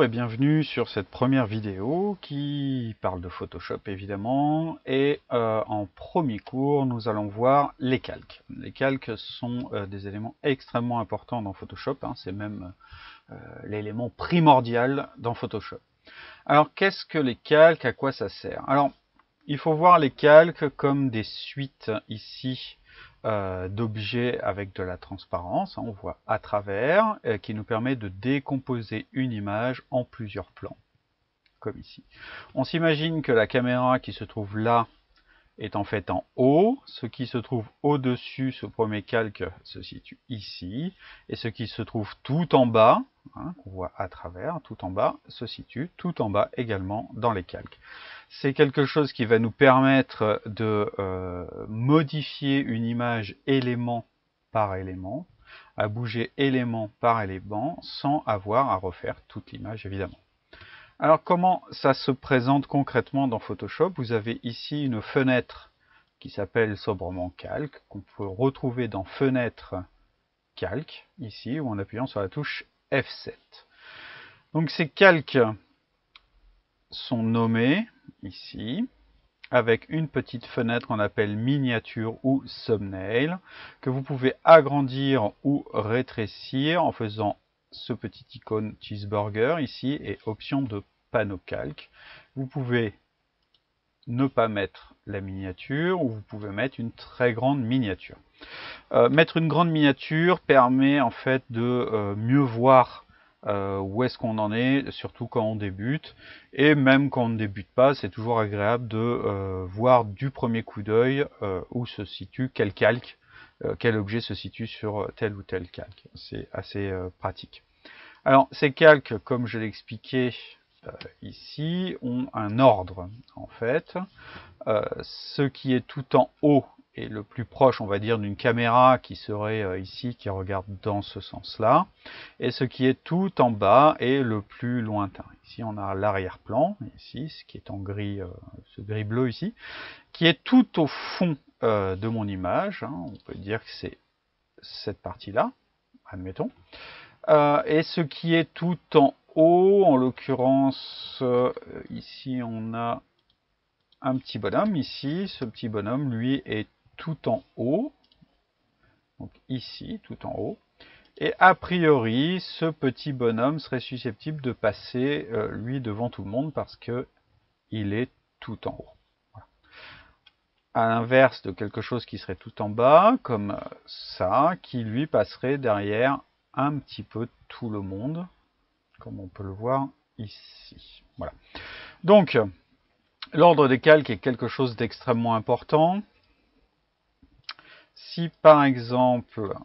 Bonjour et bienvenue sur cette première vidéo qui parle de Photoshop évidemment, et en premier cours nous allons voir les calques. Les calques sont des éléments extrêmement importants dans Photoshop, hein, c'est même l'élément primordial dans Photoshop. Alors qu'est-ce que les calques, à quoi ça sert? Alors il faut voir les calques comme des suites ici d'objets avec de la transparence, on voit à travers, qui nous permet de décomposer une image en plusieurs plans, comme ici. On s'imagine que la caméra qui se trouve là est en fait en haut, ce qui se trouve au-dessus, ce premier calque se situe ici, et ce qui se trouve tout en bas, hein, qu'on voit à travers, tout en bas, se situe tout en bas également dans les calques. C'est quelque chose qui va nous permettre de modifier une image élément par élément, à bouger élément par élément, sans avoir à refaire toute l'image évidemment. Alors comment ça se présente concrètement dans Photoshop? Vous avez ici une fenêtre qui s'appelle sobrement calque, qu'on peut retrouver dans fenêtre calque, ici, ou en appuyant sur la touche F7. Donc ces calques sont nommés ici, avec une petite fenêtre qu'on appelle miniature ou thumbnail, que vous pouvez agrandir ou rétrécir en faisant ce petit icône cheeseburger ici et option de panneau calque. Vous pouvez ne pas mettre la miniature ou vous pouvez mettre une très grande miniature. Mettre une grande miniature permet en fait de mieux voir où est-ce qu'on en est, surtout quand on débute, et même quand on ne débute pas, c'est toujours agréable de voir du premier coup d'œil où se situe quel calque, quel objet se situe sur tel ou tel calque. C'est assez pratique. Alors ces calques, comme je l'expliquais ici, ont un ordre en fait. Ce qui est tout en haut est le plus proche, on va dire, d'une caméra qui serait ici, qui regarde dans ce sens-là, et ce qui est tout en bas est le plus lointain. Ici, on a l'arrière-plan, ici, ce qui est en gris, ce gris bleu ici, qui est tout au fond de mon image, hein, on peut dire que c'est cette partie-là, admettons, et ce qui est tout en haut, en l'occurrence, ici on a un petit bonhomme ici, ce petit bonhomme lui est tout en haut, donc ici tout en haut, et a priori ce petit bonhomme serait susceptible de passer lui devant tout le monde parce que il est tout en haut. Voilà. À l'inverse de quelque chose qui serait tout en bas, comme ça, qui lui passerait derrière un petit peu tout le monde, comme on peut le voir ici. Voilà. Donc l'ordre des calques est quelque chose d'extrêmement important. Si par exemple,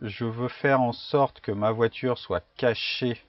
je veux faire en sorte que ma voiture soit cachée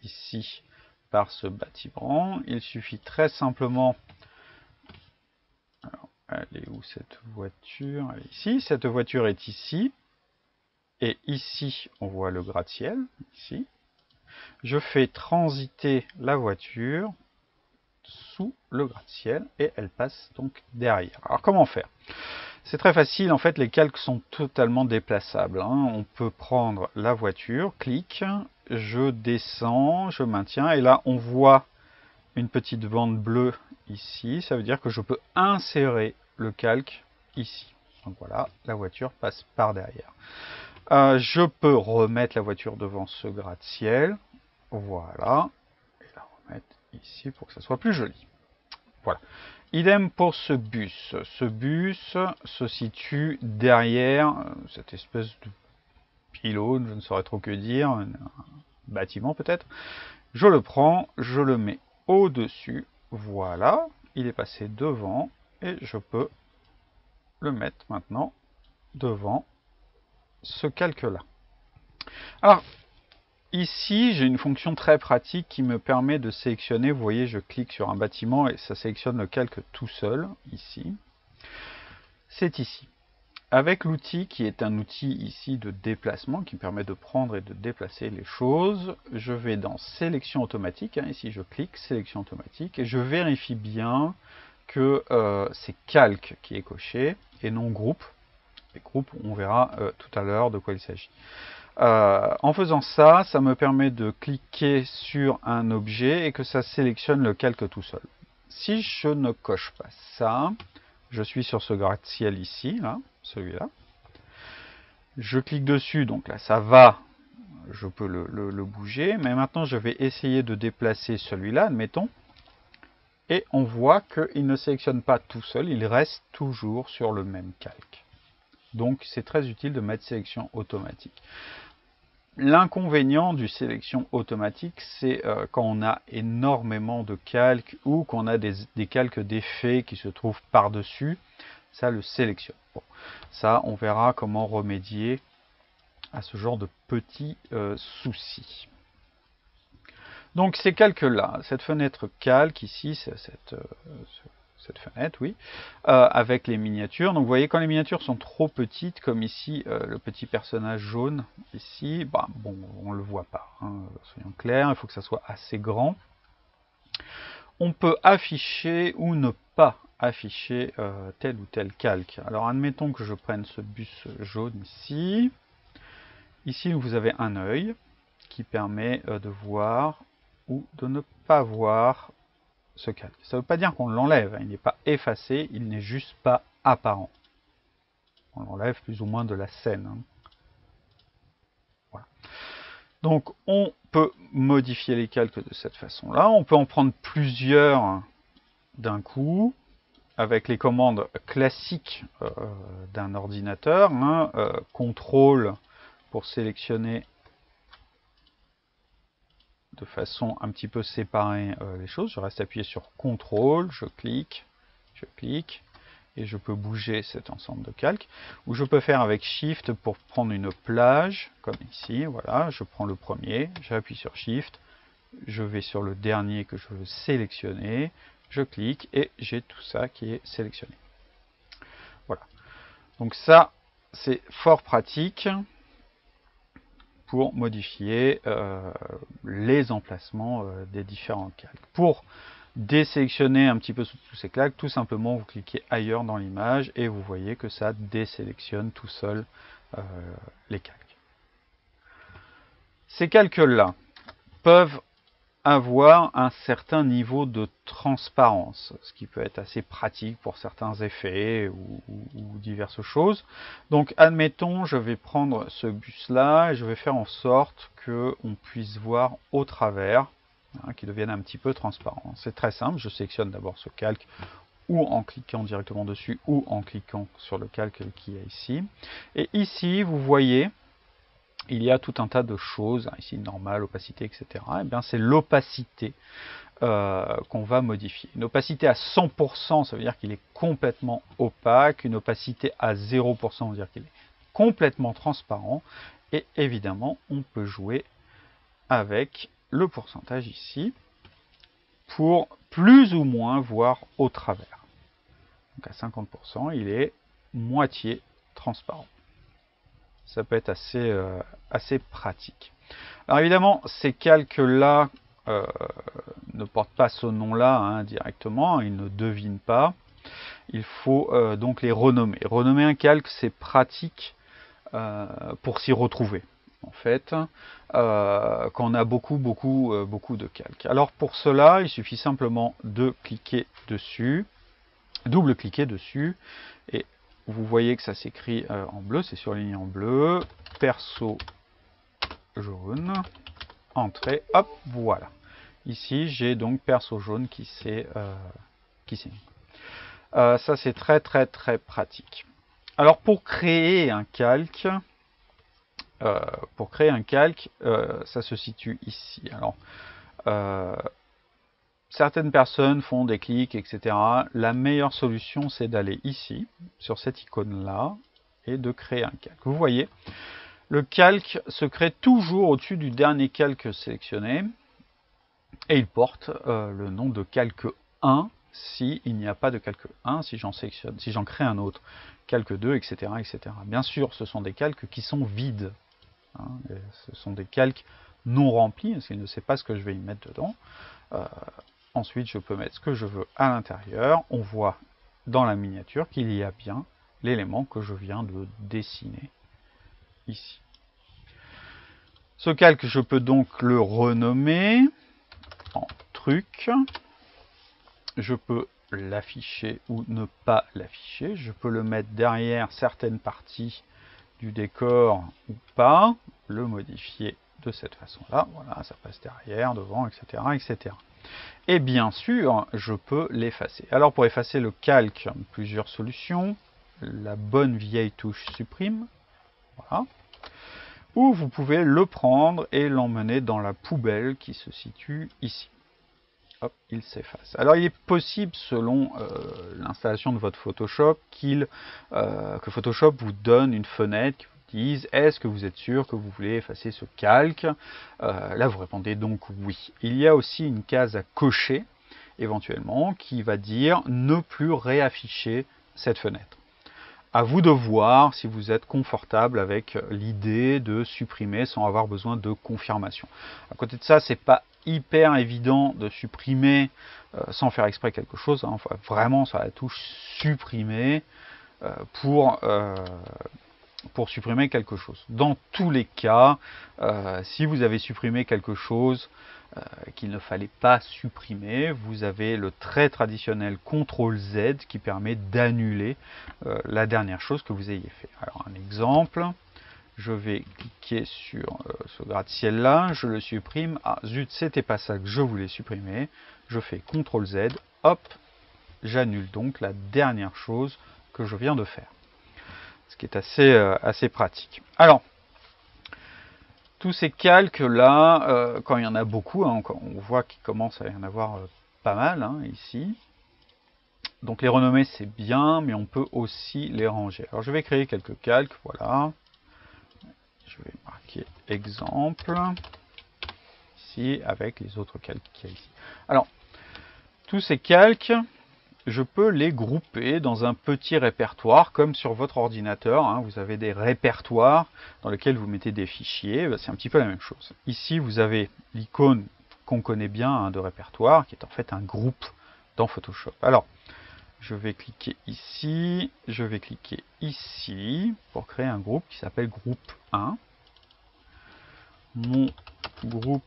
ici par ce bâtiment, il suffit très simplement... Alors, elle est où cette voiture? Elle est ici. Cette voiture est ici. Et ici, on voit le gratte-ciel. Ici. Je fais transiter la voiture sous le gratte-ciel et elle passe donc derrière. Alors comment faire? C'est très facile, en fait les calques sont totalement déplaçables, hein. On peut prendre la voiture, clic, je descends, je maintiens, et là on voit une petite bande bleue ici, ça veut dire que je peux insérer le calque ici. Donc voilà, la voiture passe par derrière. Je peux remettre la voiture devant ce gratte-ciel, voilà, et la remettre ici pour que ça soit plus joli. Voilà. Idem pour ce bus. Ce bus se situe derrière cette espèce de pylône, je ne saurais trop que dire, un bâtiment peut-être. Je le prends, je le mets au-dessus. Voilà, il est passé devant et je peux le mettre maintenant devant ce calque-là. Alors, ici, j'ai une fonction très pratique qui me permet de sélectionner. Vous voyez, je clique sur un bâtiment et ça sélectionne le calque tout seul, ici. C'est ici. Avec l'outil qui est un outil ici de déplacement qui me permet de prendre et de déplacer les choses, je vais dans sélection automatique, hein, ici je clique sélection automatique et je vérifie bien que c'est calque qui est coché et non groupe. Les groupes, on verra tout à l'heure de quoi il s'agit. En faisant ça, ça me permet de cliquer sur un objet et que ça sélectionne le calque tout seul. Si je ne coche pas ça, je suis sur ce gratte-ciel ici, là, celui-là. Je clique dessus, donc là ça va, je peux le bouger, mais maintenant je vais essayer de déplacer celui-là, admettons, et on voit qu'il ne sélectionne pas tout seul, il reste toujours sur le même calque. Donc c'est très utile de mettre sélection automatique. L'inconvénient du sélection automatique, c'est quand on a énormément de calques ou qu'on a des calques d'effet qui se trouvent par-dessus, ça le sélectionne. Bon, ça, on verra comment remédier à ce genre de petits soucis. Donc ces calques-là, cette fenêtre calque ici, cette fenêtre, oui, avec les miniatures. Donc vous voyez, quand les miniatures sont trop petites, comme ici, le petit personnage jaune, ici, bah, bon, on ne le voit pas, hein, soyons clairs, il faut que ça soit assez grand. On peut afficher ou ne pas afficher tel ou tel calque. Alors admettons que je prenne ce bus jaune ici. Ici, vous avez un œil qui permet de voir ou de ne pas voir ce calque. Ça ne veut pas dire qu'on l'enlève, il n'est pas effacé, il n'est juste pas apparent. On l'enlève plus ou moins de la scène. Hein. Voilà. Donc on peut modifier les calques de cette façon-là. On peut en prendre plusieurs d'un coup, avec les commandes classiques d'un ordinateur. Hein, contrôle pour sélectionner de façon un petit peu séparée les choses. Je reste appuyé sur CTRL, je clique, et je peux bouger cet ensemble de calques. Ou je peux faire avec SHIFT pour prendre une plage, comme ici, voilà, je prends le premier, j'appuie sur SHIFT, je vais sur le dernier que je veux sélectionner, je clique et j'ai tout ça qui est sélectionné. Voilà. Donc ça, c'est fort pratique pour modifier les emplacements des différents calques. Pour désélectionner un petit peu tous ces calques, tout simplement vous cliquez ailleurs dans l'image et vous voyez que ça désélectionne tout seul les calques. Ces calques-là peuvent avoir un certain niveau de transparence, ce qui peut être assez pratique pour certains effets ou diverses choses. Donc admettons, je vais prendre ce bus-là et je vais faire en sorte qu'on puisse voir au travers, hein, qu'il devienne un petit peu transparent. C'est très simple, je sélectionne d'abord ce calque ou en cliquant directement dessus ou en cliquant sur le calque qui est ici. Et ici, vous voyez, il y a tout un tas de choses, ici normale, opacité, etc. Et bien c'est l'opacité qu'on va modifier. Une opacité à 100%, ça veut dire qu'il est complètement opaque. Une opacité à 0%, ça veut dire qu'il est complètement transparent. Et évidemment, on peut jouer avec le pourcentage ici pour plus ou moins voir au travers. Donc à 50%, il est moitié transparent. Ça peut être assez pratique. Alors évidemment, ces calques-là ne portent pas ce nom-là hein, directement, ils ne devinent pas. Il faut donc les renommer. Renommer un calque, c'est pratique pour s'y retrouver. En fait, quand on a beaucoup de calques. Alors pour cela, il suffit simplement de cliquer dessus, double-cliquer dessus, et vous voyez que ça s'écrit en bleu, c'est surligné en bleu, perso jaune, entrée, hop, voilà. Ici, j'ai donc perso jaune qui s'est mis. Ça, c'est très pratique. Alors, pour créer un calque, ça se situe ici. Alors, certaines personnes font des clics, etc. La meilleure solution, c'est d'aller ici, sur cette icône-là, et de créer un calque. Vous voyez, le calque se crée toujours au-dessus du dernier calque sélectionné, et il porte le nom de calque 1, s'il n'y a pas de calque 1, si j'en crée un autre, calque 2, etc., etc. Bien sûr, ce sont des calques qui sont vides. Hein, ce sont des calques non remplis, parce qu'il ne sait pas ce que je vais y mettre dedans. Ensuite, je peux mettre ce que je veux à l'intérieur. On voit dans la miniature qu'il y a bien l'élément que je viens de dessiner ici. Ce calque, je peux donc le renommer en truc. Je peux l'afficher ou ne pas l'afficher. Je peux le mettre derrière certaines parties du décor ou pas, le modifier de cette façon-là. Voilà, ça passe derrière, devant, etc., etc. Et bien sûr, je peux l'effacer. Alors pour effacer le calque, plusieurs solutions. La bonne vieille touche supprime. Voilà. Ou vous pouvez le prendre et l'emmener dans la poubelle qui se situe ici. Hop, il s'efface. Alors il est possible, selon l'installation de votre Photoshop, que Photoshop vous donne une fenêtre qui vous dise « Est-ce que vous êtes sûr que vous voulez effacer ce calque ?» Là, vous répondez donc « Oui ». Il y a aussi une case à cocher, éventuellement, qui va dire « Ne plus réafficher cette fenêtre ». À vous de voir si vous êtes confortable avec l'idée de supprimer sans avoir besoin de confirmation. À côté de ça, c'est pas hyper évident de supprimer sans faire exprès quelque chose. Hein. Enfin, vraiment sur la touche supprimer pour supprimer quelque chose. Dans tous les cas, si vous avez supprimé quelque chose qu'il ne fallait pas supprimer, vous avez le très traditionnel CTRL-Z qui permet d'annuler la dernière chose que vous ayez fait. Alors un exemple, je vais cliquer sur ce gratte-ciel là, je le supprime. Ah zut, c'était pas ça que je voulais supprimer. Je fais CTRL-Z, hop, j'annule donc la dernière chose que je viens de faire. Ce qui est assez pratique. Alors, tous ces calques-là, quand il y en a beaucoup, hein, on voit qu'il commence à y en avoir pas mal hein, ici. Donc les renommer, c'est bien, mais on peut aussi les ranger. Alors je vais créer quelques calques, voilà. Je vais marquer exemple, ici, avec les autres calques qu'il y a ici. Alors, tous ces calques, je peux les grouper dans un petit répertoire, comme sur votre ordinateur. Hein, vous avez des répertoires dans lesquels vous mettez des fichiers. C'est un petit peu la même chose. Ici, vous avez l'icône qu'on connaît bien hein, de répertoire, qui est en fait un groupe dans Photoshop. Alors, je vais cliquer ici, je vais cliquer ici, pour créer un groupe qui s'appelle groupe 1. Mon groupe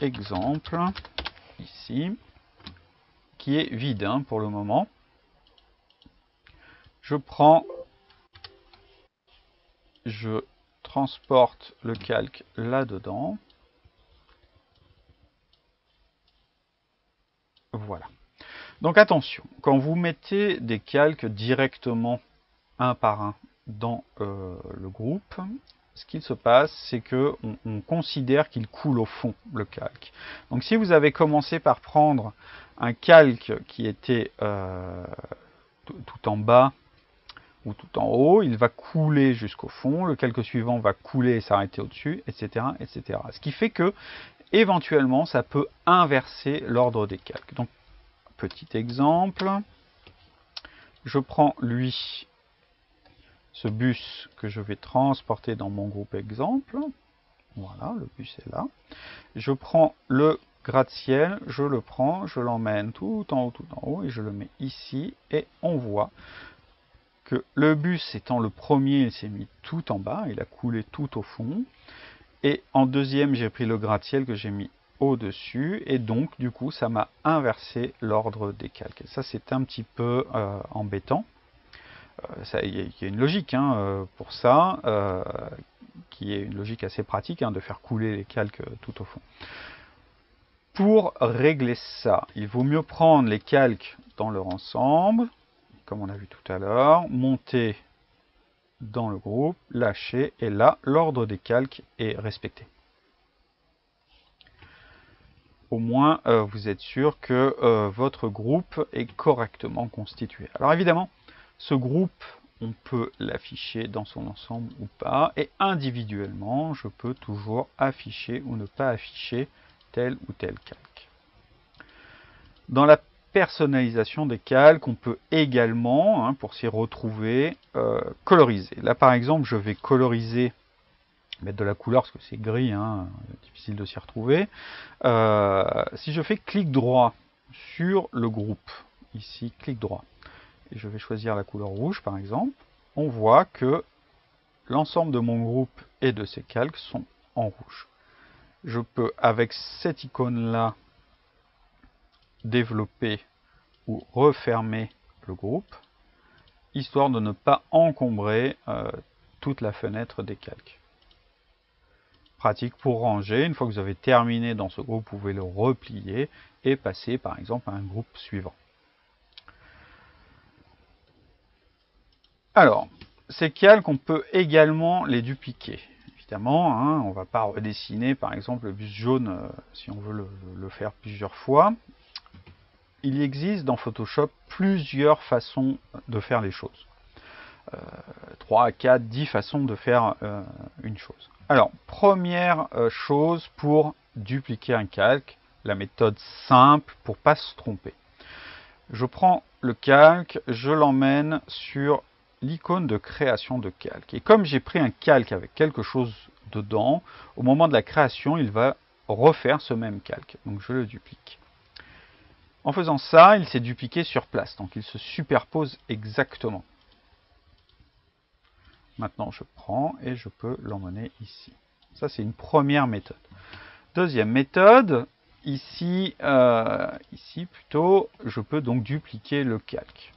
exemple, ici, qui est vide hein, pour le moment. Je prends, je transporte le calque là-dedans. Voilà. Donc attention, quand vous mettez des calques directement un par un dans le groupe, ce qu'il se passe, c'est qu'on considère qu'il coule au fond, le calque. Donc si vous avez commencé par prendre un calque qui était tout en bas ou tout en haut, il va couler jusqu'au fond, le calque suivant va couler et s'arrêter au-dessus, etc., etc. Ce qui fait que, éventuellement, ça peut inverser l'ordre des calques. Donc, petit exemple, je prends lui, ce bus que je vais transporter dans mon groupe exemple. Voilà, le bus est là. Je prends le gratte-ciel, je le prends, je l'emmène tout en haut, et je le mets ici, et on voit que le bus étant le premier, il s'est mis tout en bas, il a coulé tout au fond. Et en deuxième, j'ai pris le gratte-ciel que j'ai mis au-dessus, et donc du coup, ça m'a inversé l'ordre des calques. Et ça, c'est un petit peu embêtant. Il y a une logique hein, pour ça, qui est une logique assez pratique, hein, de faire couler les calques tout au fond. Pour régler ça, il vaut mieux prendre les calques dans leur ensemble, comme on a vu tout à l'heure, monter dans le groupe, lâcher, et là, l'ordre des calques est respecté. Au moins, vous êtes sûr que votre groupe est correctement constitué. Alors évidemment, ce groupe, on peut l'afficher dans son ensemble ou pas, et individuellement, je peux toujours afficher ou ne pas afficher tel ou tel calque. Dans la personnalisation des calques, on peut également, hein, pour s'y retrouver, coloriser. Là par exemple, je vais coloriser, mettre de la couleur parce que c'est gris, hein, difficile de s'y retrouver. Si je fais clic droit sur le groupe, ici clic droit, et je vais choisir la couleur rouge par exemple, on voit que l'ensemble de mon groupe et de ces calques sont en rouge. Je peux, avec cette icône-là, développer ou refermer le groupe, histoire de ne pas encombrer toute la fenêtre des calques. Pratique pour ranger. Une fois que vous avez terminé dans ce groupe, vous pouvez le replier et passer par exemple à un groupe suivant. Alors, ces calques, on peut également les dupliquer. Évidemment, hein, on ne va pas redessiner par exemple le bus jaune si on veut le faire plusieurs fois. Il existe dans Photoshop plusieurs façons de faire les choses. 3, 4, 10 façons de faire une chose. Alors, première chose pour dupliquer un calque, la méthode simple pour ne pas se tromper. Je prends le calque, je l'emmène sur l'icône de création de calque. Et comme j'ai pris un calque avec quelque chose dedans, au moment de la création, il va refaire ce même calque. Donc je le duplique. En faisant ça, il s'est dupliqué sur place, donc il se superpose exactement. Maintenant, je prends et je peux l'emmener ici. Ça, c'est une première méthode. Deuxième méthode, ici plutôt, je peux donc dupliquer le calque.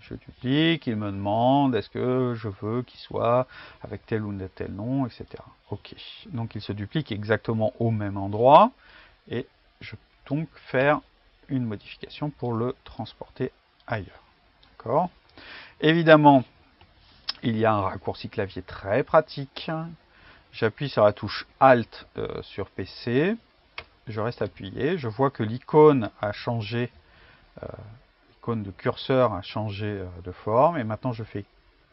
Je duplique, il me demande est-ce que je veux qu'il soit avec tel ou tel nom, etc. Ok, donc il se duplique exactement au même endroit et je peux donc faire une modification pour le transporter ailleurs. D'accord ? Évidemment, il y a un raccourci clavier très pratique. J'appuie sur la touche Alt sur PC. Je reste appuyé. Je vois que l'icône a changé, l'icône de curseur a changé de forme. Et maintenant, je fais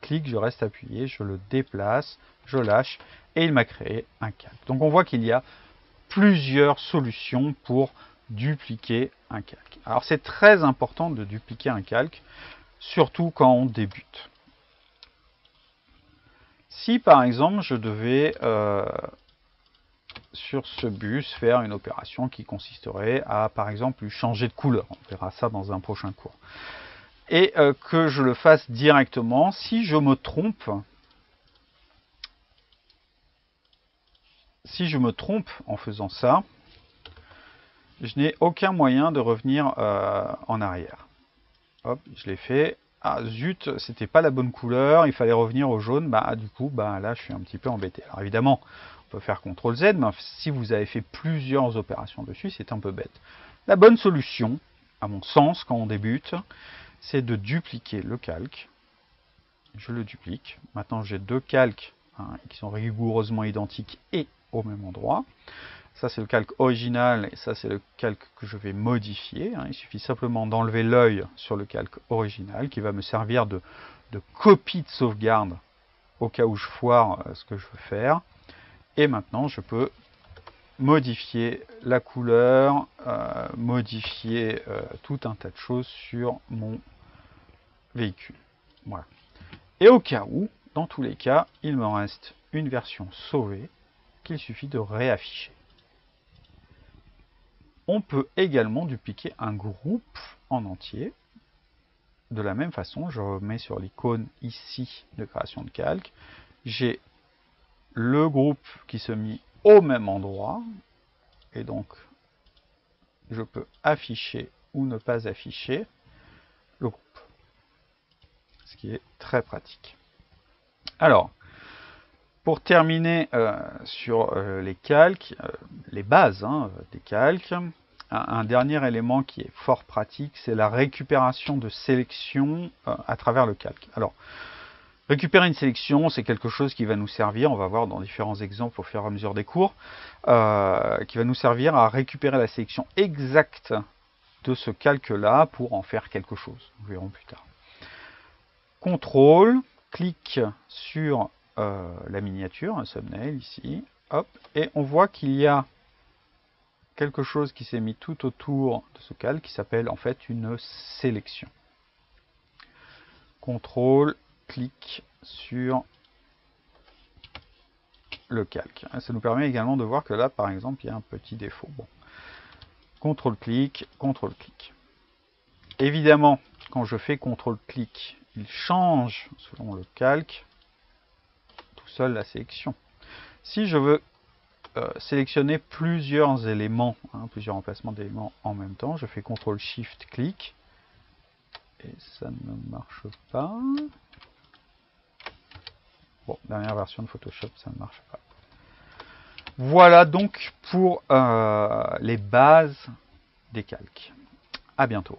clic, je reste appuyé, je le déplace, je lâche et il m'a créé un calque. Donc on voit qu'il y a plusieurs solutions pour dupliquer un calque. Alors c'est très important de dupliquer un calque, surtout quand on débute. Si par exemple je devais sur ce bus faire une opération qui consisterait à par exemple lui changer de couleur, on verra ça dans un prochain cours, et que je le fasse directement, si je me trompe en faisant ça, je n'ai aucun moyen de revenir en arrière. Hop, je l'ai fait. Ah zut, c'était pas la bonne couleur, il fallait revenir au jaune. Du coup, là, je suis un petit peu embêté. Alors évidemment, on peut faire CTRL Z, mais si vous avez fait plusieurs opérations dessus, c'est un peu bête. La bonne solution, à mon sens, quand on débute, c'est de dupliquer le calque. Je le duplique. Maintenant, j'ai deux calques qui sont rigoureusement identiques et au même endroit. Ça, c'est le calque original et ça, c'est le calque que je vais modifier. Il suffit simplement d'enlever l'œil sur le calque original qui va me servir de copie de sauvegarde au cas où je foire ce que je veux faire. Et maintenant, je peux modifier la couleur, modifier tout un tas de choses sur mon véhicule. Voilà. Et au cas où, dans tous les cas, il me reste une version sauvée qu'il suffit de réafficher. On peut également dupliquer un groupe en entier. De la même façon, je remets sur l'icône ici de création de calque. J'ai le groupe qui se met au même endroit. Et donc, je peux afficher ou ne pas afficher le groupe. Ce qui est très pratique. Alors, pour terminer sur les calques, les bases des calques, un dernier élément qui est fort pratique, c'est la récupération de sélections à travers le calque. Alors, récupérer une sélection, c'est quelque chose qui va nous servir, on va voir dans différents exemples au fur et à mesure des cours, qui va nous servir à récupérer la sélection exacte de ce calque-là pour en faire quelque chose. Nous verrons plus tard. CTRL, clic sur la miniature, un thumbnail ici, hop, et on voit qu'il y a quelque chose qui s'est mis tout autour de ce calque qui s'appelle en fait une sélection. CTRL, clic sur le calque. Ça nous permet également de voir que là, par exemple, il y a un petit défaut. Bon. CTRL, clic, CTRL, clic. Évidemment, quand je fais CTRL, clic, il change selon le calque tout seul la sélection. Si je veux sélectionner plusieurs éléments, plusieurs emplacements d'éléments en même temps. Je fais CTRL-SHIFT-clic. Et ça ne marche pas. Bon, dernière version de Photoshop, ça ne marche pas. Voilà donc pour les bases des calques. À bientôt.